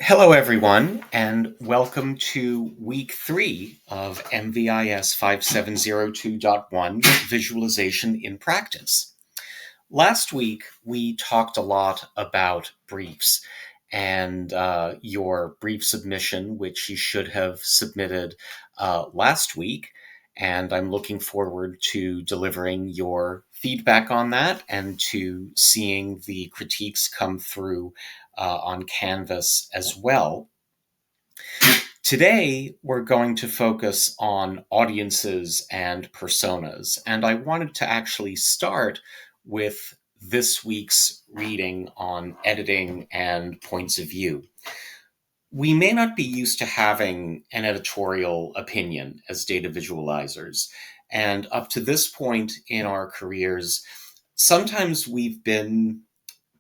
Hello, everyone, and welcome to week 3 of MVIS 5702.1 Visualization in Practice. Last week, we talked a lot about briefs and your brief submission, which you should have submitted last week. And I'm looking forward to delivering your feedback on that and to seeing the critiques come through on Canvas as well. Today, we're going to focus on audiences and personas, and I wanted to actually start with this week's reading on editing and points of view. We may not be used to having an editorial opinion as data visualizers, and up to this point in our careers, sometimes we've been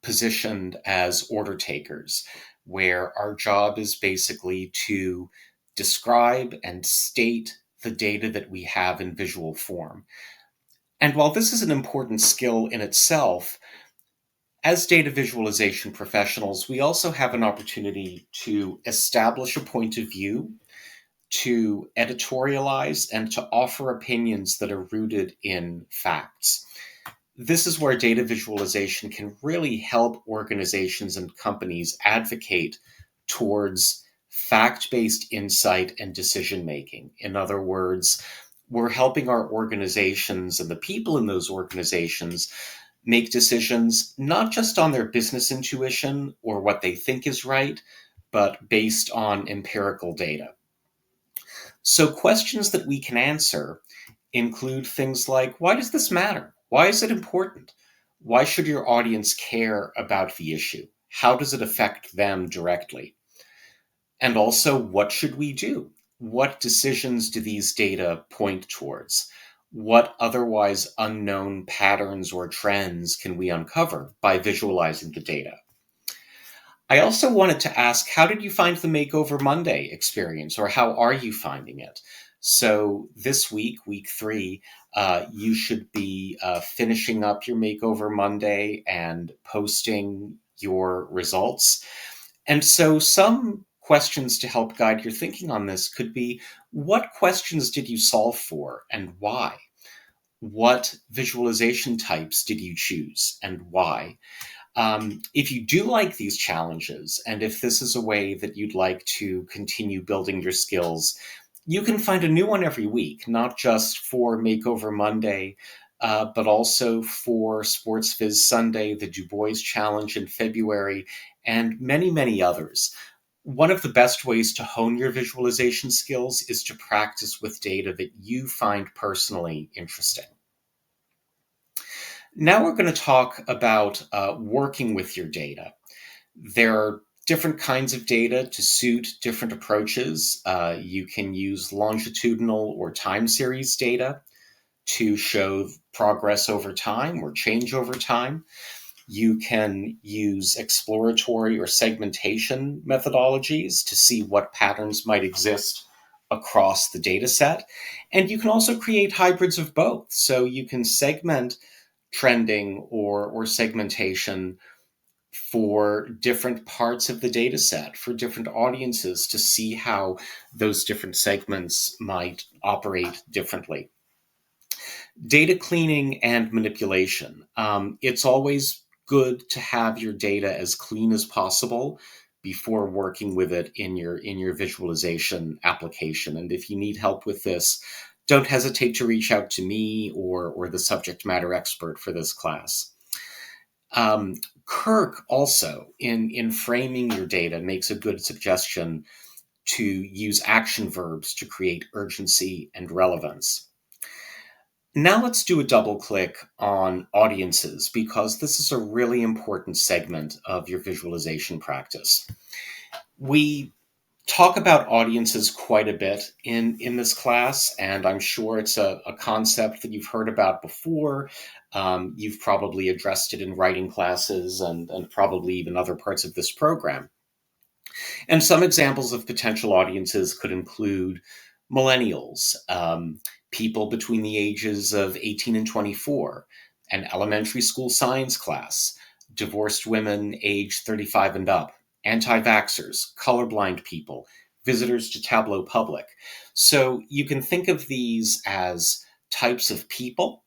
positioned as order takers, where our job is basically to describe and state the data that we have in visual form. And while this is an important skill in itself, as data visualization professionals, we also have an opportunity to establish a point of view, to editorialize, and to offer opinions that are rooted in facts. This is where data visualization can really help organizations and companies advocate towards fact-based insight and decision-making. In other words, we're helping our organizations and the people in those organizations make decisions not just on their business intuition or what they think is right, but based on empirical data. So questions that we can answer include things like, why does this matter? Why is it important? Why should your audience care about the issue? How does it affect them directly? And also, what should we do? What decisions do these data point towards? What otherwise unknown patterns or trends can we uncover by visualizing the data? I also wanted to ask, how did you find the Makeover Monday experience, or how are you finding it? So this week, week 3, you should be finishing up your Makeover Monday and posting your results. And so some questions to help guide your thinking on this could be, what questions did you solve for and why? What visualization types did you choose and why? If you do like these challenges, and if this is a way that you'd like to continue building your skills, you can find a new one every week, not just for Makeover Monday, but also for Sports Viz Sunday, the Du Bois Challenge in February, and many, many others. One of the best ways to hone your visualization skills is to practice with data that you find personally interesting. Now we're going to talk about working with your data. There are different kinds of data to suit different approaches. You can use longitudinal or time series data to show progress over time or change over time. You can use exploratory or segmentation methodologies to see what patterns might exist across the data set. And you can also create hybrids of both. So you can segment trending or segmentation for different parts of the data set, for different audiences, to see how those different segments might operate differently. Data cleaning and manipulation. It's always good to have your data as clean as possible before working with it in your visualization application. And if you need help with this, don't hesitate to reach out to me or the subject matter expert for this class. Kirk also, in framing your data, makes a good suggestion to use action verbs to create urgency and relevance. Now let's do a double click on audiences, because this is a really important segment of your visualization practice. We talk about audiences quite a bit in this class, and I'm sure it's a concept that you've heard about before. You've probably addressed it in writing classes and probably even other parts of this program. And some examples of potential audiences could include millennials, people between the ages of 18 and 24, an elementary school science class, divorced women age 35 and up, anti-vaxxers, colorblind people, visitors to Tableau Public. So you can think of these as types of people,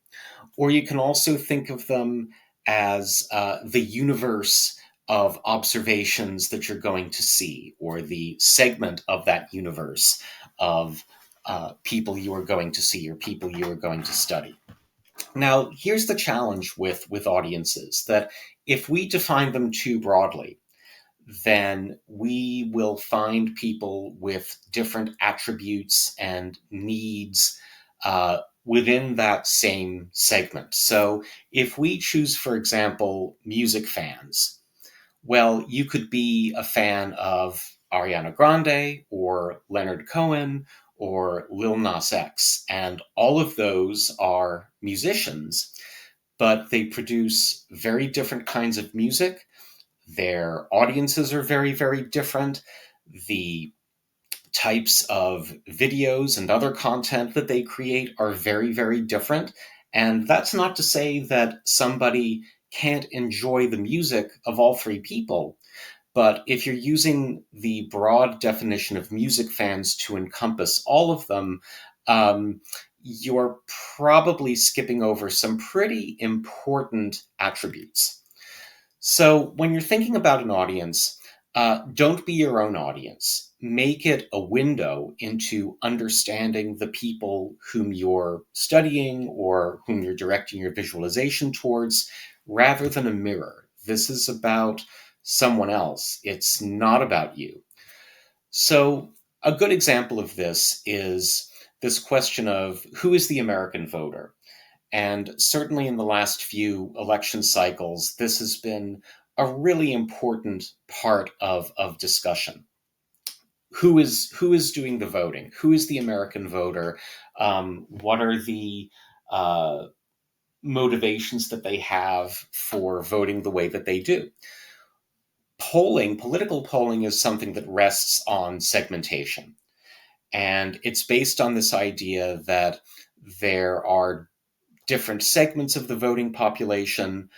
or you can also think of them as the universe of observations that you're going to see, or the segment of that universe of people you are going to see or people you are going to study. Now, here's the challenge with audiences, that if we define them too broadly, then we will find people with different attributes and needs within that same segment. So if we choose, for example, music fans, well, you could be a fan of Ariana Grande or Leonard Cohen or Lil Nas X, and all of those are musicians, but they produce very different kinds of music. Their audiences are very, very different. The types of videos and other content that they create are very, very different. And that's not to say that somebody can't enjoy the music of all three people. But if you're using the broad definition of music fans to encompass all of them, you're probably skipping over some pretty important attributes. So when you're thinking about an audience, don't be your own audience. Make it a window into understanding the people whom you're studying or whom you're directing your visualization towards, rather than a mirror. This is about someone else. It's not about you. So a good example of this is this question of who is the American voter? And certainly in the last few election cycles, this has been a really important part of discussion. Who is doing the voting? Who is the American voter? What are the motivations that they have for voting the way that they do? Political polling, is something that rests on segmentation. And it's based on this idea that there are different segments of the voting population,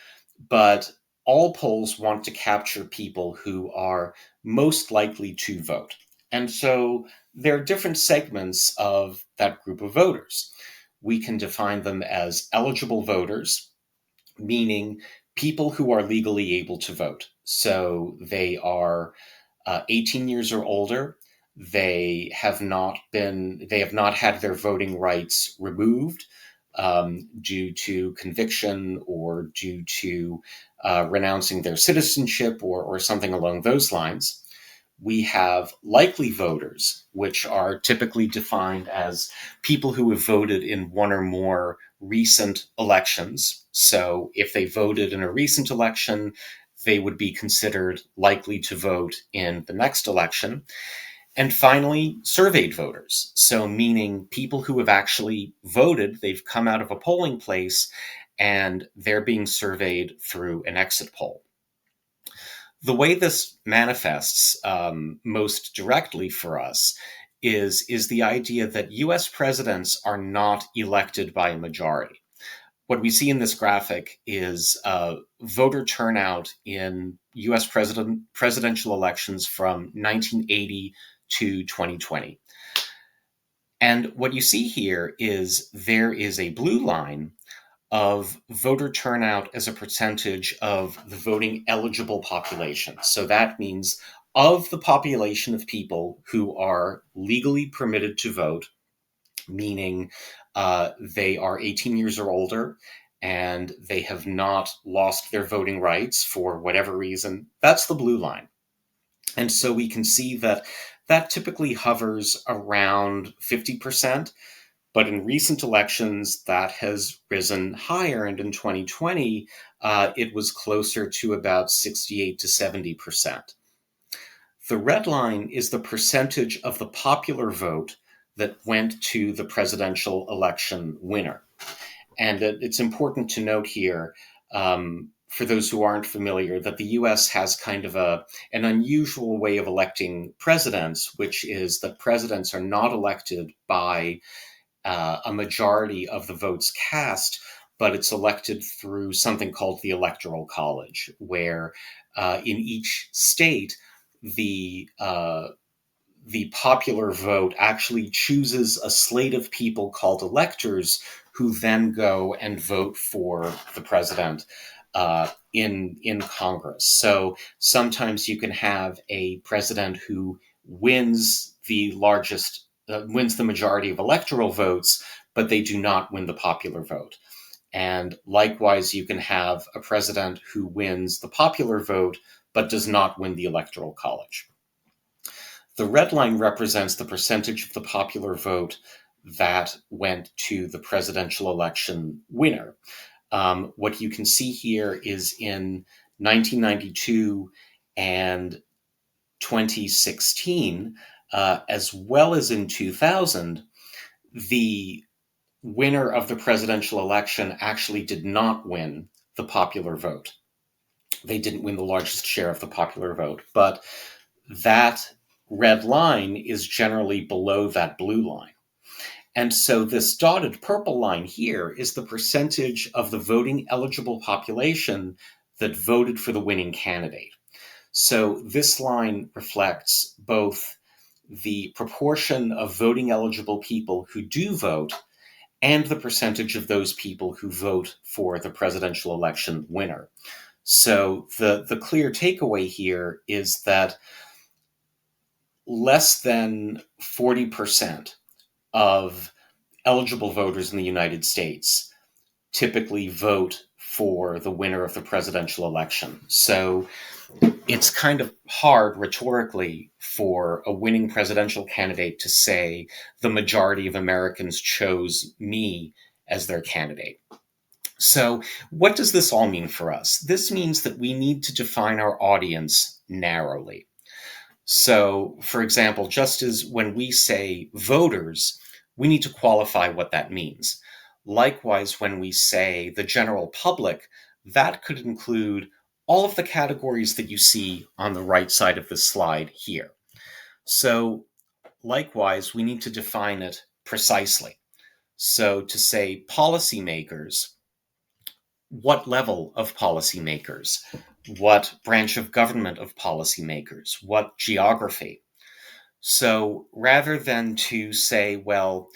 but all polls want to capture people who are most likely to vote. And so there are different segments of that group of voters. We can define them as eligible voters, meaning people who are legally able to vote. So they are 18 years or older. They have not had their voting rights removed due to conviction or due to renouncing their citizenship or something along those lines. We have likely voters, which are typically defined as people who have voted in one or more recent elections. So if they voted in a recent election, they would be considered likely to vote in the next election. And finally, surveyed voters. So meaning people who have actually voted, they've come out of a polling place and they're being surveyed through an exit poll. The way this manifests most directly for us is the idea that US presidents are not elected by a majority. What we see in this graphic is voter turnout in US presidential elections from 1980 to 2020. And what you see here is there is a blue line of voter turnout as a percentage of the voting eligible population. So that means of the population of people who are legally permitted to vote, meaning they are 18 years or older and they have not lost their voting rights for whatever reason, that's the blue line. And so we can see that that typically hovers around 50%. But in recent elections, that has risen higher. And in 2020, it was closer to about 68 to 70%. The red line is the percentage of the popular vote that went to the presidential election winner. And it's important to note here, for those who aren't familiar, that the US has kind of an unusual way of electing presidents, which is that presidents are not elected by a majority of the votes cast, but it's elected through something called the Electoral College, where in each state, the popular vote actually chooses a slate of people called electors who then go and vote for the president in Congress. So sometimes you can have a president who wins the wins the majority of electoral votes, but they do not win the popular vote. And likewise, you can have a president who wins the popular vote, but does not win the electoral college. The red line represents the percentage of the popular vote that went to the presidential election winner. What you can see here is in 1992 and 2016, as well as in 2000, the winner of the presidential election actually did not win the popular vote. They didn't win the largest share of the popular vote, but that red line is generally below that blue line. And so this dotted purple line here is the percentage of the voting eligible population that voted for the winning candidate. So this line reflects both the proportion of voting eligible people who do vote and the percentage of those people who vote for the presidential election winner. So the clear takeaway here is that less than 40% of eligible voters in the United States typically vote for the winner of the presidential election. So it's kind of hard rhetorically for a winning presidential candidate to say the majority of Americans chose me as their candidate. So what does this all mean for us? This means that we need to define our audience narrowly. So, for example, just as when we say voters, we need to qualify what that means. Likewise, when we say the general public, that could include all of the categories that you see on the right side of the slide here. So, likewise, we need to define it precisely. So, to say policymakers, what level of policymakers? What branch of government of policymakers? What geography? So rather than to say, well,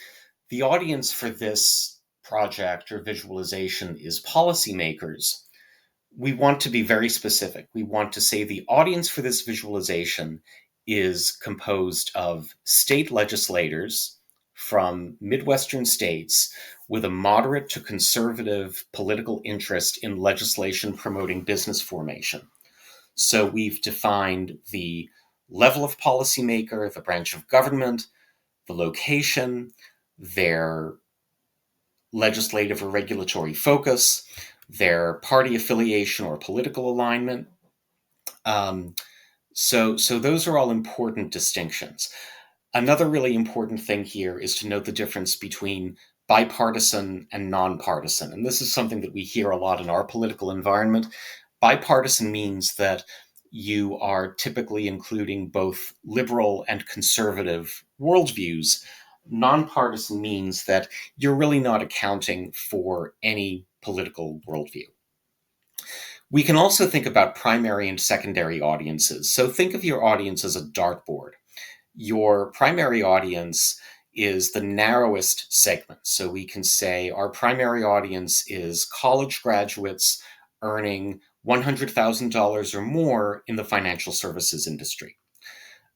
the audience for this project or visualization is policymakers, we want to be very specific. We want to say the audience for this visualization is composed of state legislators from Midwestern states with a moderate to conservative political interest in legislation promoting business formation. So we've defined the level of policymaker, the branch of government, the location, their legislative or regulatory focus, their party affiliation or political alignment. So those are all important distinctions. Another really important thing here is to note the difference between bipartisan and nonpartisan. And this is something that we hear a lot in our political environment. Bipartisan means that you are typically including both liberal and conservative worldviews. Nonpartisan means that you're really not accounting for any political worldview. We can also think about primary and secondary audiences. So think of your audience as a dartboard. Your primary audience is the narrowest segment. So we can say our primary audience is college graduates earning $100,000 or more in the financial services industry.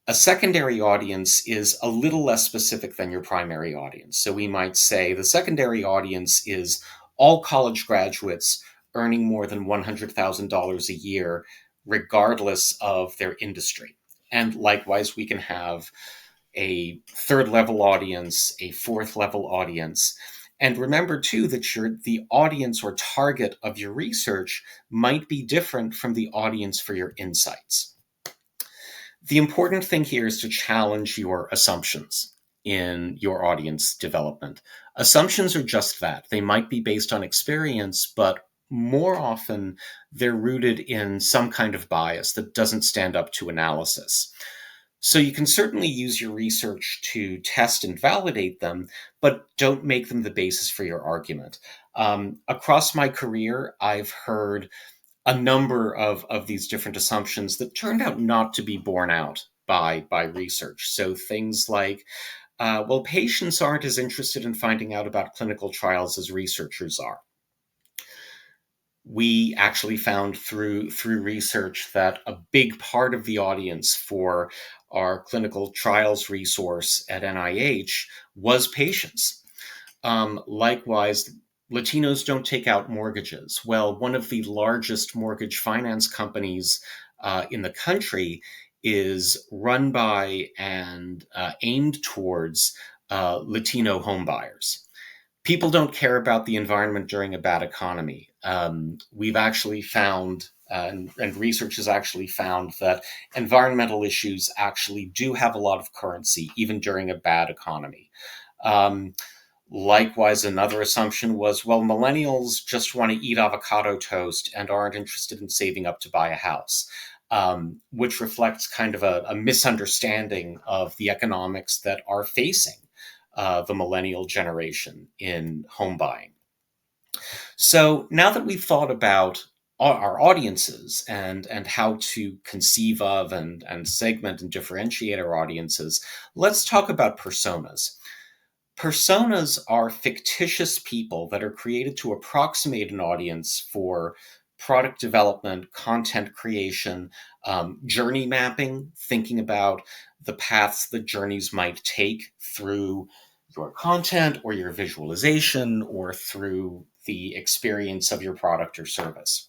A secondary audience is a little less specific than your primary audience. So we might say the secondary audience is all college graduates earning more than $100,000 a year, regardless of their industry. And likewise, we can have a third level audience, a fourth level audience. And remember too that the audience or target of your research might be different from the audience for your insights. The important thing here is to challenge your assumptions in your audience development. Assumptions are just that. They might be based on experience, but more often they're rooted in some kind of bias that doesn't stand up to analysis. So you can certainly use your research to test and validate them, but don't make them the basis for your argument. Across my career, I've heard a number of these different assumptions that turned out not to be borne out by research. So things like, well, patients aren't as interested in finding out about clinical trials as researchers are. We actually found through research that a big part of the audience for our clinical trials resource at NIH was patients. Likewise, Latinos don't take out mortgages. Well, one of the largest mortgage finance companies in the country is run by and aimed towards Latino homebuyers. People don't care about the environment during a bad economy. We've actually found, and research has actually found, that environmental issues actually do have a lot of currency, even during a bad economy. Likewise, another assumption was, well, millennials just want to eat avocado toast and aren't interested in saving up to buy a house, which reflects kind of a misunderstanding of the economics that are facing the millennial generation in home buying. So now that we've thought about our audiences and how to conceive of and segment and differentiate our audiences, let's talk about personas. Personas are fictitious people that are created to approximate an audience for product development, content creation, journey mapping, thinking about the paths that journeys might take through your content or your visualization or through the experience of your product or service.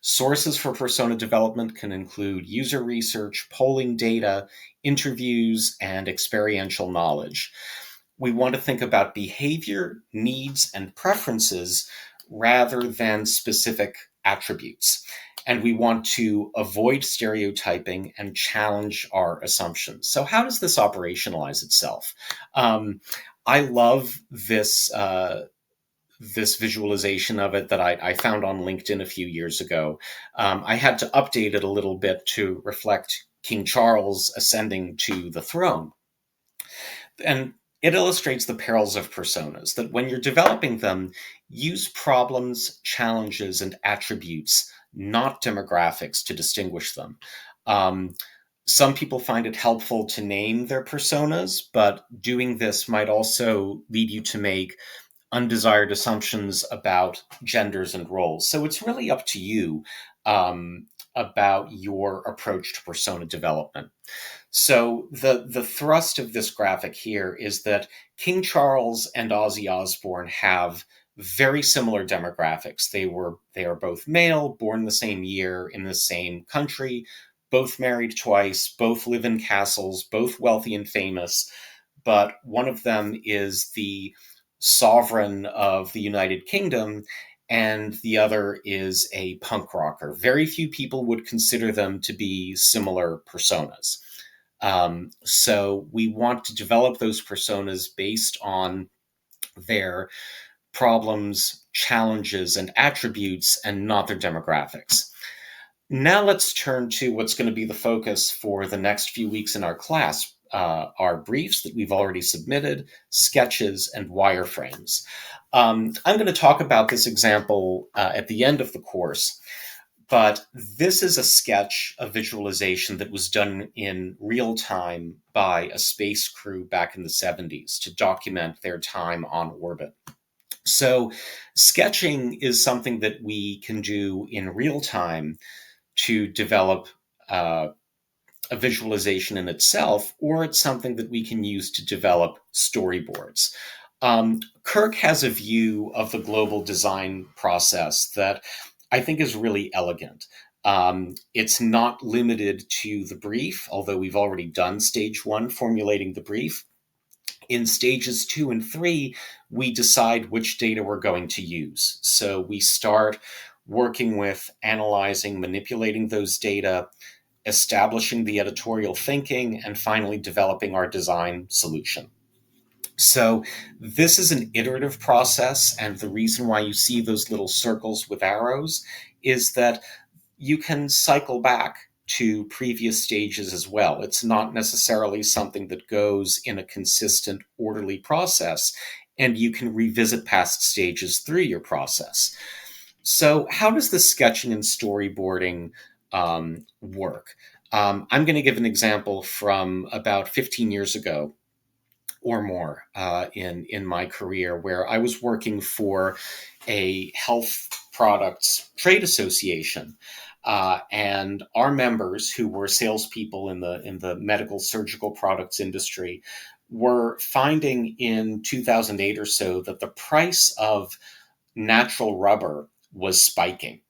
Sources for persona development can include user research, polling data, interviews, and experiential knowledge. We want to think about behavior, needs, and preferences rather than specific attributes. And we want to avoid stereotyping and challenge our assumptions. So how does this operationalize itself? I love this this visualization of it that I found on LinkedIn a few years ago. I had to update it a little bit to reflect King Charles ascending to the throne. And it illustrates the perils of personas, that when you're developing them, use problems, challenges, and attributes, not demographics, to distinguish them. Some people find it helpful to name their personas, but doing this might also lead you to make undesired assumptions about genders and roles. So it's really up to you about your approach to persona development. So the thrust of this graphic here is that King Charles and Ozzy Osbourne have very similar demographics. They are both male, born the same year in the same country, both married twice, both live in castles, both wealthy and famous, but one of them is the sovereign of the United Kingdom, and the other is a punk rocker. Very few people would consider them to be similar personas. So we want to develop those personas based on their problems, challenges, and attributes, and not their demographics. Now let's turn to what's going to be the focus for the next few weeks in our class. Our briefs that we've already submitted, sketches, and wireframes. I'm going to talk about this example at the end of the course, but this is a sketch, a visualization that was done in real time by a space crew back in the 70s to document their time on orbit. So sketching is something that we can do in real time to develop a visualization in itself, or it's something that we can use to develop storyboards. Kirk has a view of the global design process that I think is really elegant. It's not limited to the brief, although we've already done stage 1, formulating the brief. In stages 2 and 3, we decide which data we're going to use. So we start working with analyzing, manipulating those data, establishing the editorial thinking, and finally developing our design solution. So this is an iterative process, and the reason why you see those little circles with arrows is that you can cycle back to previous stages as well. It's not necessarily something that goes in a consistent, orderly process, and you can revisit past stages through your process. So, how does the sketching and storyboarding work? I'm going to give an example from about 15 years ago or more in my career, where I was working for a health products trade association, and our members, who were salespeople in the medical surgical products industry, were finding in 2008 or so that the price of natural rubber was spiking,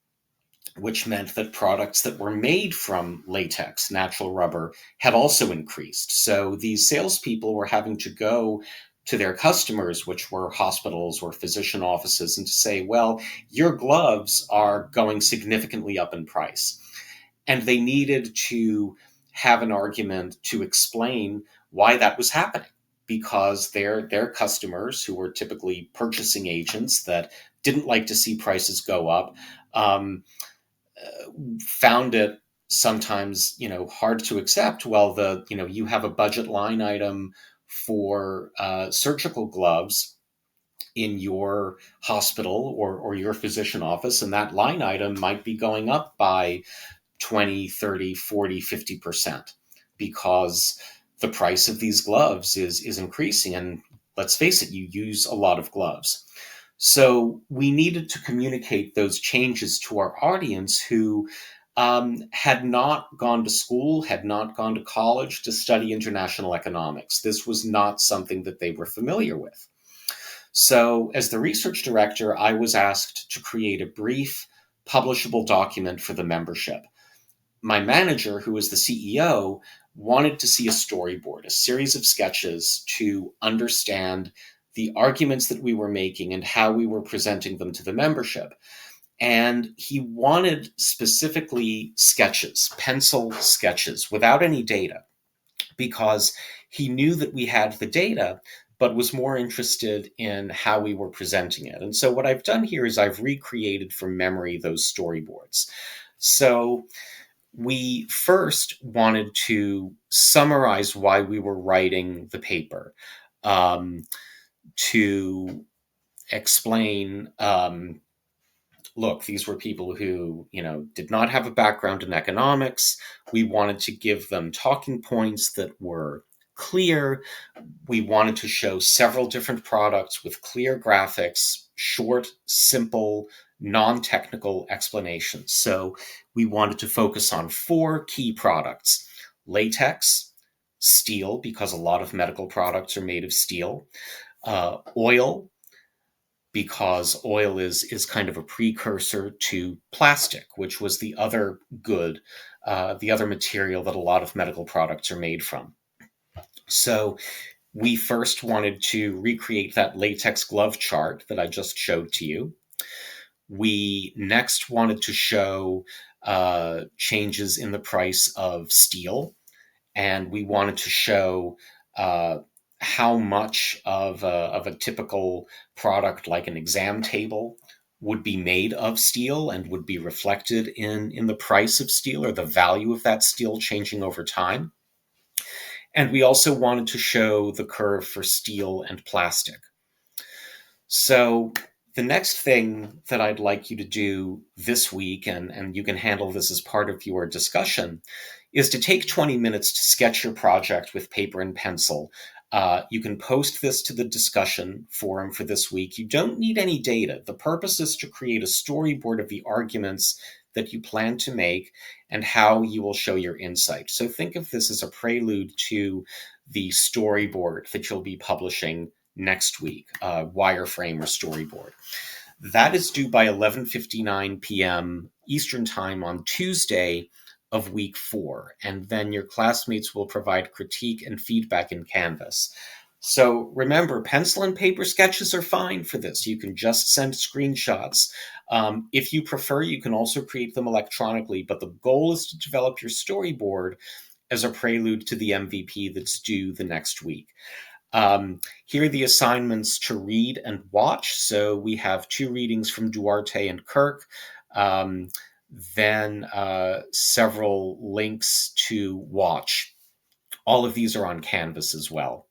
which meant that products that were made from latex, natural rubber, had also increased. So these salespeople were having to go to their customers, which were hospitals or physician offices, and to say, well, your gloves are going significantly up in price. And they needed to have an argument to explain why that was happening, because their customers, who were typically purchasing agents that didn't like to see prices go up, um, found it sometimes, hard to accept. Well, you have a budget line item for surgical gloves in your hospital or your physician office, and that line item might be going up by 20, 30, 40, 50%, because the price of these gloves is increasing. And let's face it, you use a lot of gloves. So we needed to communicate those changes to our audience, who had not gone to school, had not gone to college to study international economics. This was not something that they were familiar with. So, as the research director, I was asked to create a brief, publishable document for the membership. My manager, who was the CEO, wanted to see a storyboard, a series of sketches to understand the arguments that we were making and how we were presenting them to the membership. And he wanted specifically sketches, pencil sketches, without any data, because he knew that we had the data, but was more interested in how we were presenting it. And so what I've done here is I've recreated from memory those storyboards. So we first wanted to summarize why we were writing the paper, to explain, look, these were people who, did not have a background in economics. We wanted to give them talking points that were clear. We wanted to show several different products with clear graphics, short, simple, non-technical explanations. So we wanted to focus on 4 key products: latex, steel, because a lot of medical products are made of steel, oil, because oil is kind of a precursor to plastic, which was the other good, the other material that a lot of medical products are made from. So we first wanted to recreate that latex glove chart that I just showed to you. We next wanted to show changes in the price of steel, and we wanted to show how much of a typical product, like an exam table, would be made of steel and would be reflected in the price of steel, or the value of that steel changing over time. And we also wanted to show the curve for steel and plastic. So the next thing that I'd like you to do this week, and you can handle this as part of your discussion, is to take 20 minutes to sketch your project with paper and pencil. You can post this to the discussion forum for this week. You don't need any data. The purpose is to create a storyboard of the arguments that you plan to make and how you will show your insight. So think of this as a prelude to the storyboard that you'll be publishing next week, wireframe or storyboard. That is due by 11:59 p.m. Eastern Time on Tuesday of week 4. And then your classmates will provide critique and feedback in Canvas. So remember, pencil and paper sketches are fine for this. You can just send screenshots. If you prefer, you can also create them electronically, but the goal is to develop your storyboard as a prelude to the MVP that's due the next week. Here are the assignments to read and watch. So we have 2 readings from Duarte and Kirk, then several links to watch. All of these are on Canvas as well.